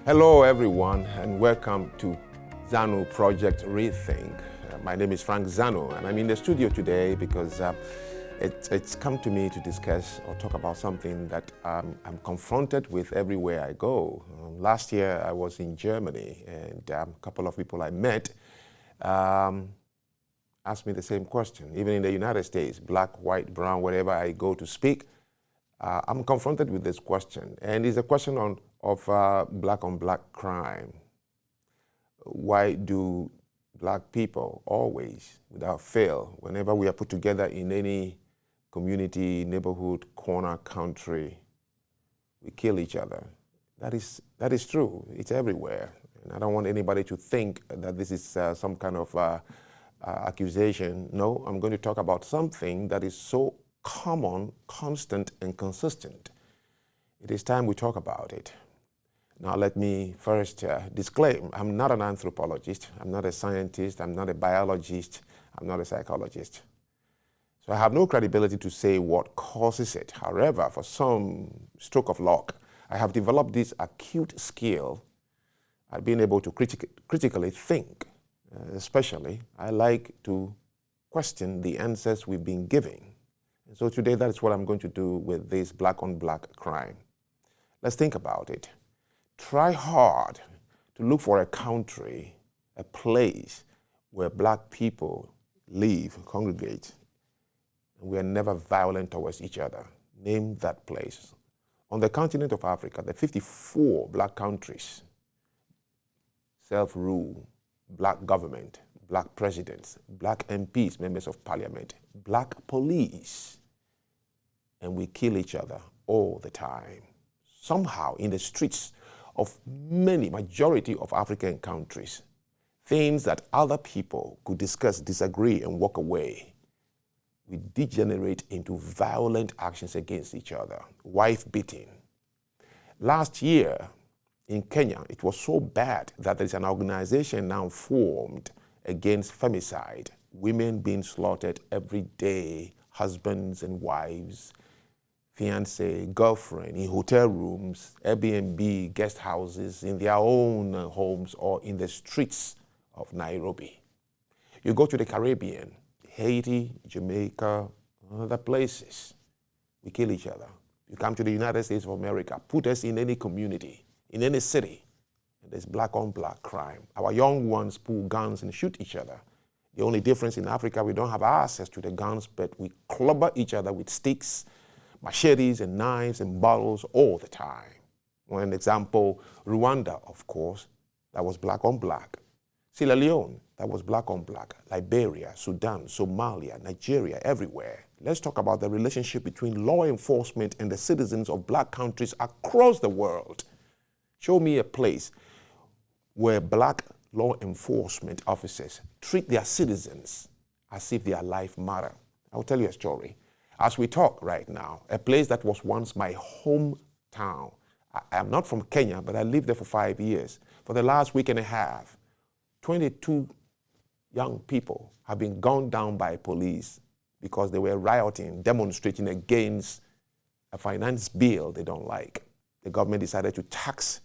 Hello everyone and welcome to Zanu Project Rethink. My name is Franck Zanu and I'm in the studio today because it's come to me to discuss or talk about something that I'm confronted with everywhere I go. Last year I was in Germany and a couple of people I met asked me the same question. Even in the United States, black, white, brown, wherever I go to speak, I'm confronted with this question, and it's a question of black on black crime. Why do black people always, without fail, whenever we are put together in any community, neighborhood, corner, country, we kill each other? That is true. It's everywhere. And I don't want anybody to think that this is some kind of accusation. No, I'm going to talk about something that is so common, constant, and consistent. It is time we talk about it. Now let me first disclaim, I'm not an anthropologist, I'm not a scientist, I'm not a biologist, I'm not a psychologist. So I have no credibility to say what causes it. However, for some stroke of luck, I have developed this acute skill at being able to critically think. Especially, I like to question the answers we've been giving. And so today, that's what I'm going to do with this black on black crime. Let's think about it. Try hard to look for a country, a place where black people live, congregate, and we are never violent towards each other. Name that place. On the continent of Africa, the 54 black countries, self-rule, black government, black presidents, black MPs, members of parliament, black police, and we kill each other all the time. Somehow in the streets of majority of African countries, things that other people could discuss, disagree, and walk away, we degenerate into violent actions against each other, wife beating. Last year in Kenya, it was so bad that there is an organization now formed against femicide, women being slaughtered every day, husbands and wives, fiance, girlfriend, in hotel rooms, Airbnb, guest houses, in their own homes, or in the streets of Nairobi. You go to the Caribbean, Haiti, Jamaica, other places, we kill each other. You come to the United States of America, put us in any community, in any city, and there's black on black crime. Our young ones pull guns and shoot each other. The only difference in Africa, we don't have access to the guns, but we clobber each other with sticks, machetes and knives and bottles all the time. One example, Rwanda, of course, that was black on black. Sierra Leone, that was black on black. Liberia, Sudan, Somalia, Nigeria, everywhere. Let's talk about the relationship between law enforcement and the citizens of black countries across the world. Show me a place where black law enforcement officers treat their citizens as if their life matter. I'll tell you a story. As we talk right now, a place that was once my hometown. I'm not from Kenya, but I lived there for 5 years. For the last week and a half, 22 young people have been gunned down by police because they were rioting, demonstrating against a finance bill they don't like. The government decided to tax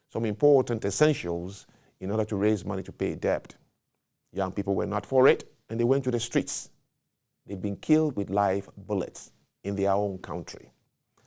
some important essentials in order to raise money to pay debt. Young people were not for it, and they went to the streets. They've been killed with live bullets in their own country.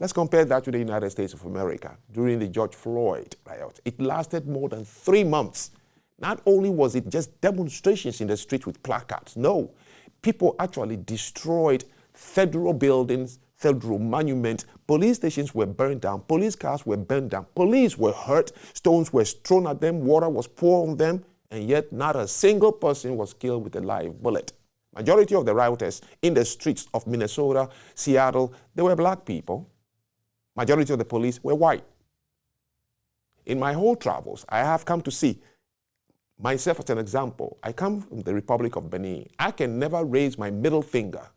Let's compare that to the United States of America during the George Floyd riot. It lasted more than 3 months. Not only was it just demonstrations in the street with placards, no, people actually destroyed federal buildings, federal monuments, police stations were burned down, police cars were burned down, police were hurt, stones were thrown at them, water was poured on them, and yet not a single person was killed with a live bullet. Majority of the rioters in the streets of Minnesota, Seattle, they were black people. Majority of the police were white. In my whole travels, I have come to see myself as an example. I come from the Republic of Benin. I can never raise my middle finger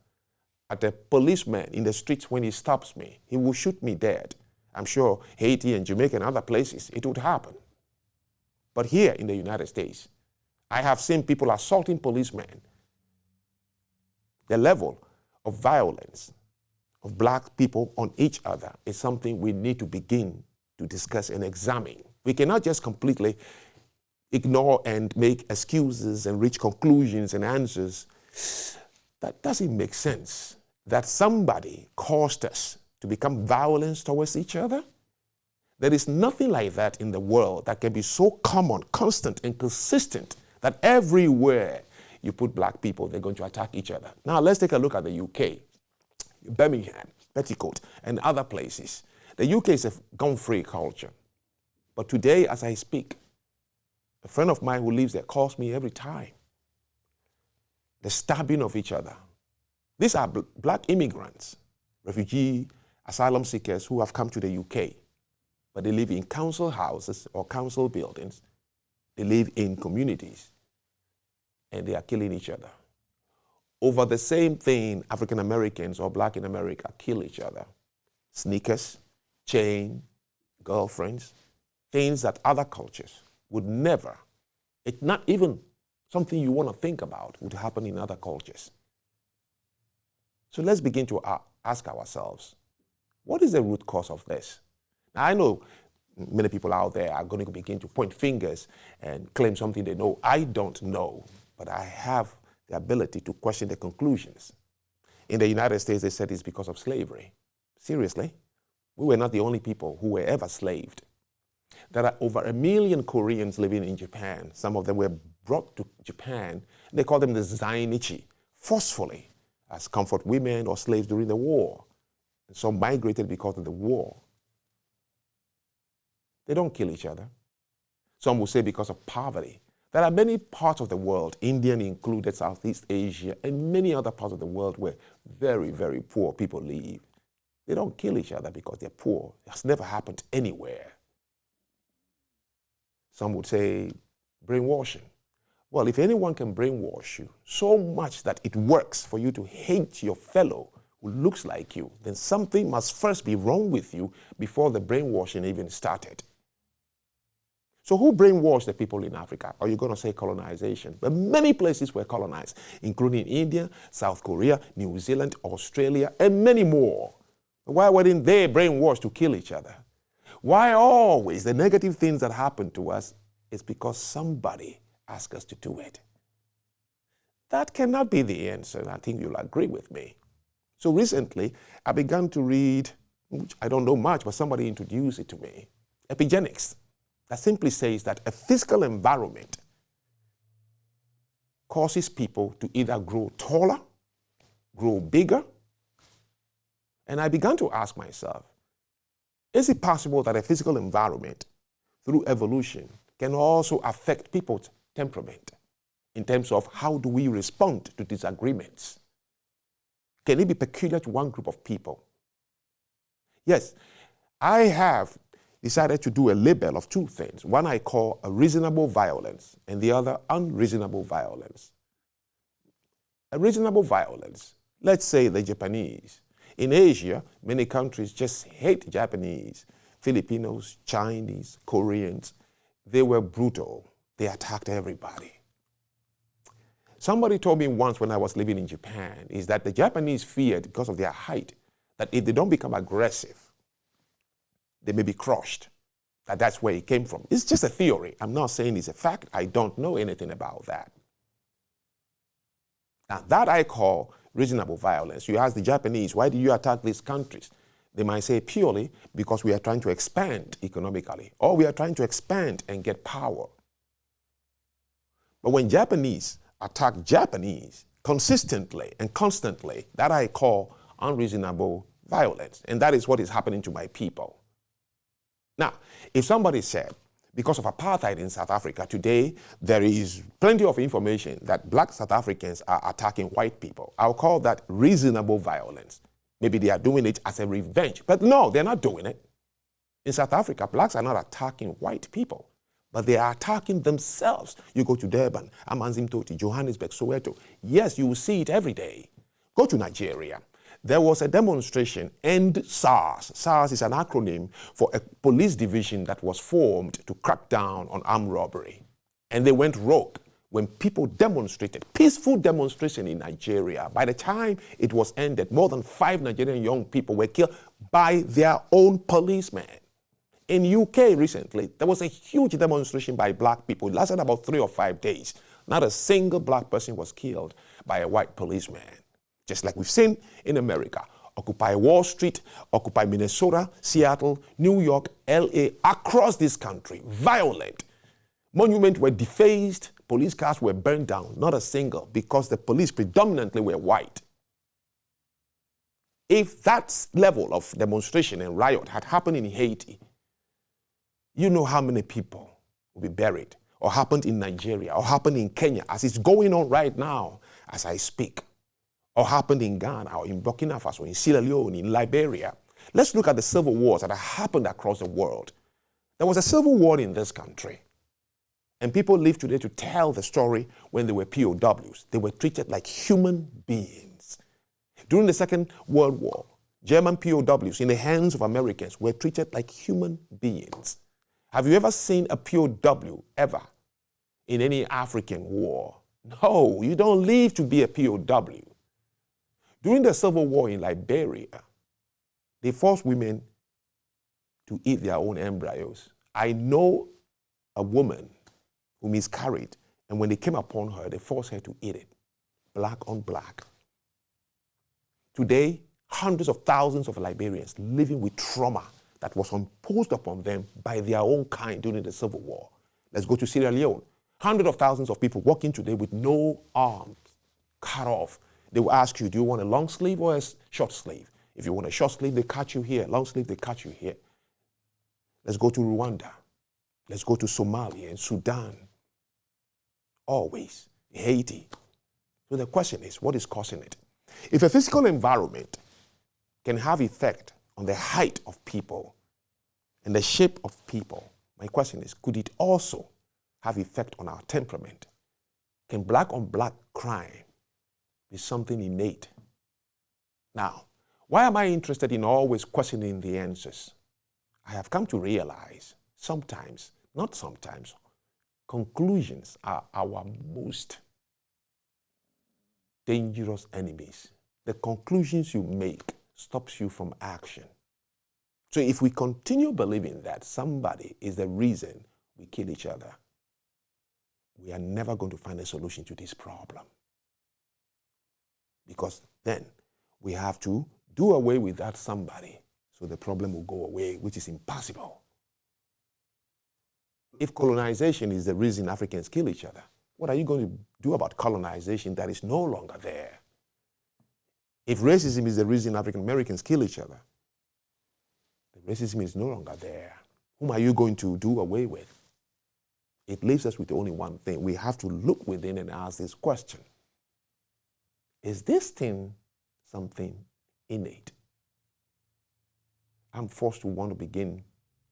at a policeman in the streets when he stops me. He will shoot me dead. I'm sure Haiti and Jamaica and other places, it would happen. But here in the United States, I have seen people assaulting policemen. The level of violence of black people on each other is something we need to begin to discuss and examine. We cannot just completely ignore and make excuses and reach conclusions and answers. That doesn't make sense. That somebody caused us to become violent towards each other. There is nothing like that in the world that can be so common, constant, and consistent that everywhere you put black people, they're going to attack each other. Now, let's take a look at the UK, Birmingham, Petticoat, and other places. The UK is a gun-free culture. But today, as I speak, a friend of mine who lives there calls me every time. The stabbing of each other. These are black immigrants, refugee, asylum seekers who have come to the UK. But they live in council houses or council buildings. They live in communities. And they are killing each other. Over the same thing, African Americans or black in America kill each other. Sneakers, chain, girlfriends, things that other cultures would never, it's not even something you want to think about, would happen in other cultures. So let's begin to ask ourselves, what is the root cause of this? Now, I know many people out there are going to begin to point fingers and claim something they know. I don't know, but I have the ability to question the conclusions. In the United States, they said it's because of slavery. Seriously? We were not the only people who were ever slaved. There are over 1 million Koreans living in Japan. Some of them were brought to Japan. They call them the zainichi, forcefully, as comfort women or slaves during the war. And some migrated because of the war. They don't kill each other. Some will say because of poverty. There are many parts of the world, India included, Southeast Asia, and many other parts of the world where very, very poor people live. They don't kill each other because they're poor. It has never happened anywhere. Some would say brainwashing. Well, if anyone can brainwash you so much that it works for you to hate your fellow who looks like you, then something must first be wrong with you before the brainwashing even started. So who brainwashed the people in Africa? Are you going to say colonization? But many places were colonized, including India, South Korea, New Zealand, Australia, and many more. Why weren't they brainwashed to kill each other? Why always the negative things that happen to us is because somebody asked us to do it? That cannot be the answer, and I think you'll agree with me. So recently, I began to read, which I don't know much, but somebody introduced it to me, epigenetics. That simply says that a physical environment causes people to either grow taller, grow bigger. And I began to ask myself, is it possible that a physical environment, through evolution, can also affect people's temperament in terms of how do we respond to disagreements? Can it be peculiar to one group of people? Yes, I have decided to do a label of two things. One I call a reasonable violence and the other unreasonable violence. A reasonable violence, let's say the Japanese. In Asia, many countries just hate Japanese, Filipinos, Chinese, Koreans. They were brutal. They attacked everybody. Somebody told me once when I was living in Japan is that the Japanese feared, because of their height, that if they don't become aggressive, they may be crushed. That's where it came from. It's just a theory. I'm not saying it's a fact. I don't know anything about that. Now, that I call reasonable violence. You ask the Japanese, why do you attack these countries? They might say purely because we are trying to expand economically, or we are trying to expand and get power. But when Japanese attack Japanese consistently and constantly, that I call unreasonable violence. And that is what is happening to my people. Now, if somebody said, because of apartheid in South Africa today, there is plenty of information that black South Africans are attacking white people, I'll call that reasonable violence. Maybe they are doing it as a revenge. But no, they're not doing it. In South Africa, blacks are not attacking white people, but they are attacking themselves. You go to Durban, Amanzimtoti, Johannesburg, Soweto. Yes, you will see it every day. Go to Nigeria. There was a demonstration, End SARS. SARS is an acronym for a police division that was formed to crack down on armed robbery. And they went rogue when people demonstrated, peaceful demonstration in Nigeria. By the time it was ended, more than 5 Nigerian young people were killed by their own policemen. In UK recently, there was a huge demonstration by black people. It lasted about 3 or 5 days. Not a single black person was killed by a white policeman. Just like we've seen in America. Occupy Wall Street, occupy Minnesota, Seattle, New York, LA, across this country. Violent. Monuments were defaced, police cars were burned down, not a single, because the police predominantly were white. If that level of demonstration and riot had happened in Haiti, you know how many people will be buried, or happened in Nigeria, or happened in Kenya, as it's going on right now as I speak, or happened in Ghana, or in Burkina Faso, in Sierra Leone, in Liberia. Let's look at the civil wars that have happened across the world. There was a civil war in this country. And people live today to tell the story when they were POWs. They were treated like human beings. During the Second World War, German POWs in the hands of Americans were treated like human beings. Have you ever seen a POW ever in any African war? No, you don't live to be a POW. During the Civil War in Liberia, they forced women to eat their own embryos. I know a woman who miscarried, and when they came upon her, they forced her to eat it, black on black. Today, hundreds of thousands of Liberians living with trauma that was imposed upon them by their own kind during the Civil War. Let's go to Sierra Leone. Hundreds of thousands of people walking today with no arms, cut off. They will ask you, do you want a long sleeve or a short sleeve? If you want a short sleeve, they cut you here. Long sleeve, they cut you here. Let's go to Rwanda. Let's go to Somalia and Sudan. Always. Haiti. So the question is, what is causing it? If a physical environment can have effect on the height of people and the shape of people, my question is, could it also have effect on our temperament? Can black on black crime be something innate? Now, why am I interested in always questioning the answers? I have come to realize sometimes, not sometimes, conclusions are our most dangerous enemies. The conclusions you make stops you from action. So if we continue believing that somebody is the reason we kill each other, we are never going to find a solution to this problem. Because then we have to do away with that somebody so the problem will go away, which is impossible. If colonization is the reason Africans kill each other, what are you going to do about colonization that is no longer there? If racism is the reason African Americans kill each other, the racism is no longer there. Whom are you going to do away with? It leaves us with only one thing. We have to look within and ask this question. Is this thing something innate? I'm forced to want to begin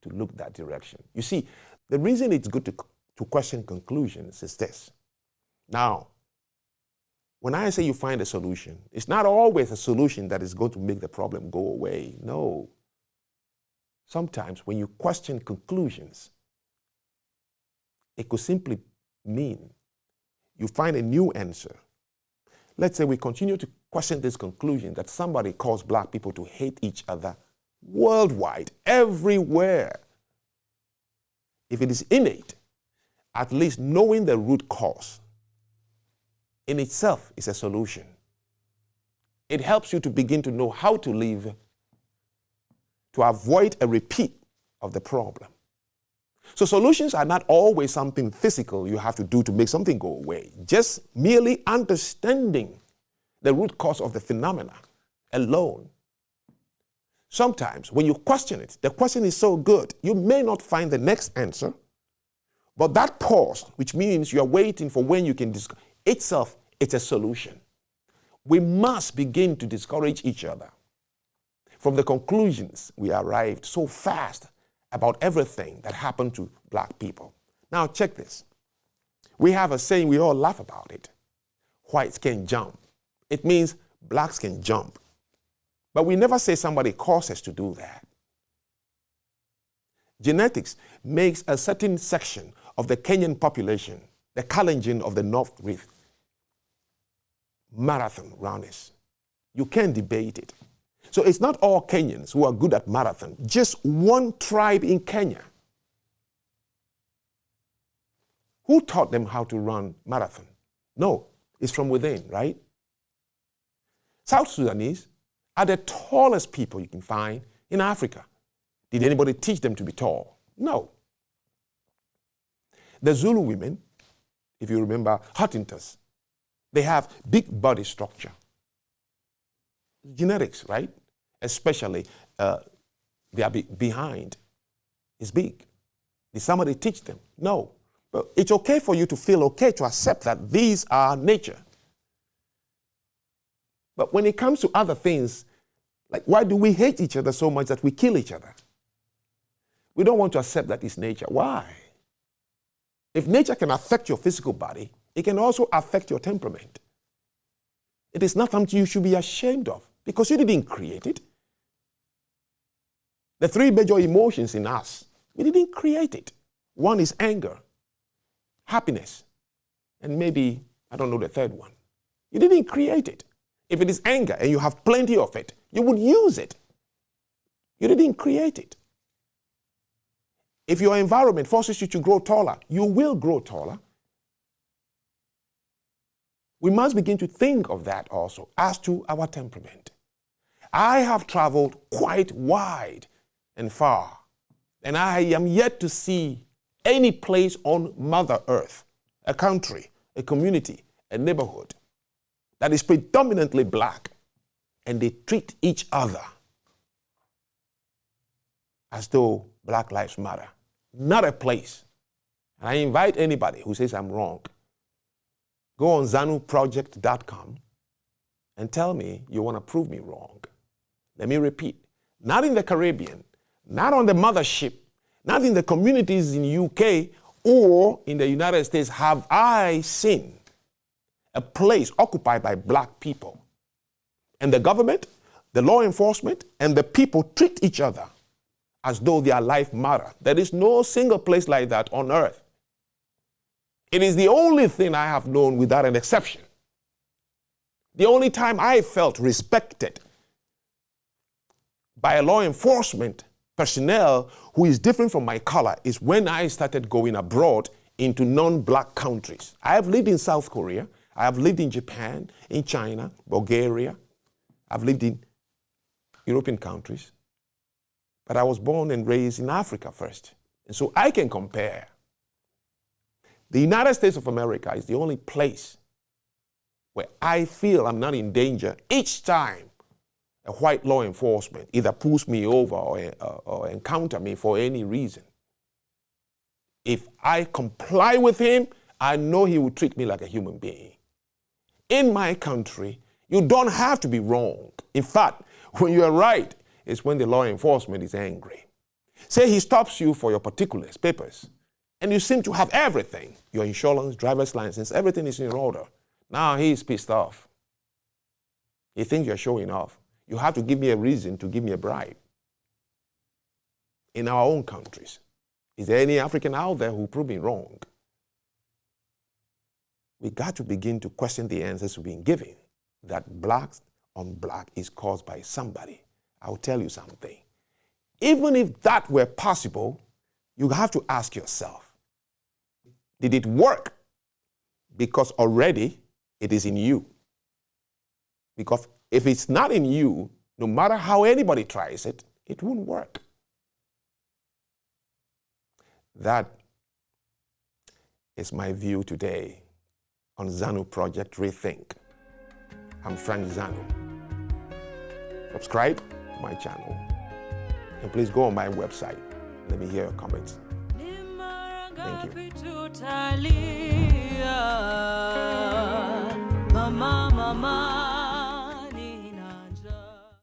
to look that direction. You see, the reason it's good to question conclusions is this. Now, when I say you find a solution, it's not always a solution that is going to make the problem go away. No. Sometimes when you question conclusions, it could simply mean you find a new answer. Let's say we continue to question this conclusion that somebody caused black people to hate each other worldwide, everywhere. If it is innate, at least knowing the root cause in itself is a solution. It helps you to begin to know how to live to avoid a repeat of the problem. So solutions are not always something physical you have to do to make something go away. Just merely understanding the root cause of the phenomena alone. Sometimes when you question it, the question is so good, you may not find the next answer, but that pause, which means you are waiting for when you can discover itself, it's a solution. We must begin to discourage each other from the conclusions we arrived so fast about everything that happened to black people. Now check this. We have a saying, we all laugh about it. Whites can jump. It means blacks can jump. But we never say somebody caused us to do that. Genetics makes a certain section of the Kenyan population, the Kalenjin of the North Rift, marathon runners. You can't debate it. So it's not all Kenyans who are good at marathon, just one tribe in Kenya. Who taught them how to run marathon? No, it's from within, right? South Sudanese are the tallest people you can find in Africa. Did anybody teach them to be tall? No. The Zulu women, if you remember, Hottentots, they have big body structure. Genetics, right? Especially their behind is big. Did somebody teach them? No. But it's okay for you to feel okay to accept that these are nature. But when it comes to other things, like why do we hate each other so much that we kill each other? We don't want to accept that it's nature. Why? If nature can affect your physical body, it can also affect your temperament. It is not something you should be ashamed of because you didn't create it. The three major emotions in us, we didn't create it. One is anger, happiness, and maybe, I don't know the third one. You didn't create it. If it is anger and you have plenty of it, you would use it. You didn't create it. If your environment forces you to grow taller, you will grow taller. We must begin to think of that also as to our temperament. I have traveled quite wide and far, and I am yet to see any place on Mother Earth, a country, a community, a neighborhood that is predominantly black, and they treat each other as though Black Lives Matter. Not a place. And I invite anybody who says I'm wrong, go on zanuprojectrethink and tell me you want to prove me wrong. Let me repeat, not in the Caribbean, not on the mothership, not in the communities in UK or in the United States have I seen a place occupied by black people. And the government, the law enforcement, and the people treat each other as though their life matter. There is no single place like that on earth. It is the only thing I have known without an exception. The only time I felt respected by a law enforcement personnel who is different from my color is when I started going abroad into non-black countries. I have lived in South Korea. I have lived in Japan, in China, Bulgaria. I've lived in European countries. But I was born and raised in Africa first. And so I can compare. The United States of America is the only place where I feel I'm not in danger each time a white law enforcement either pulls me over or encounter me for any reason. If I comply with him, I know he will treat me like a human being. In my country, you don't have to be wrong. In fact, when you are right, it's when the law enforcement is angry. Say he stops you for your particulars, papers, and you seem to have everything, your insurance, driver's license, everything is in order. Now he's pissed off. He thinks you're showing off. You have to give me a reason to give me a bribe. In our own countries, is there any African out there who prove me wrong? We got to begin to question the answers we've been given, that black on black is caused by somebody. I'll tell you something. Even if that were possible, you have to ask yourself, did it work? Because already it is in you. Because if it's not in you, no matter how anybody tries it, it won't work. That is my view today on Zanu Project Rethink. I'm Franck Zanu. Subscribe to my channel. And please go on my website. Let me hear your comments. Thank you.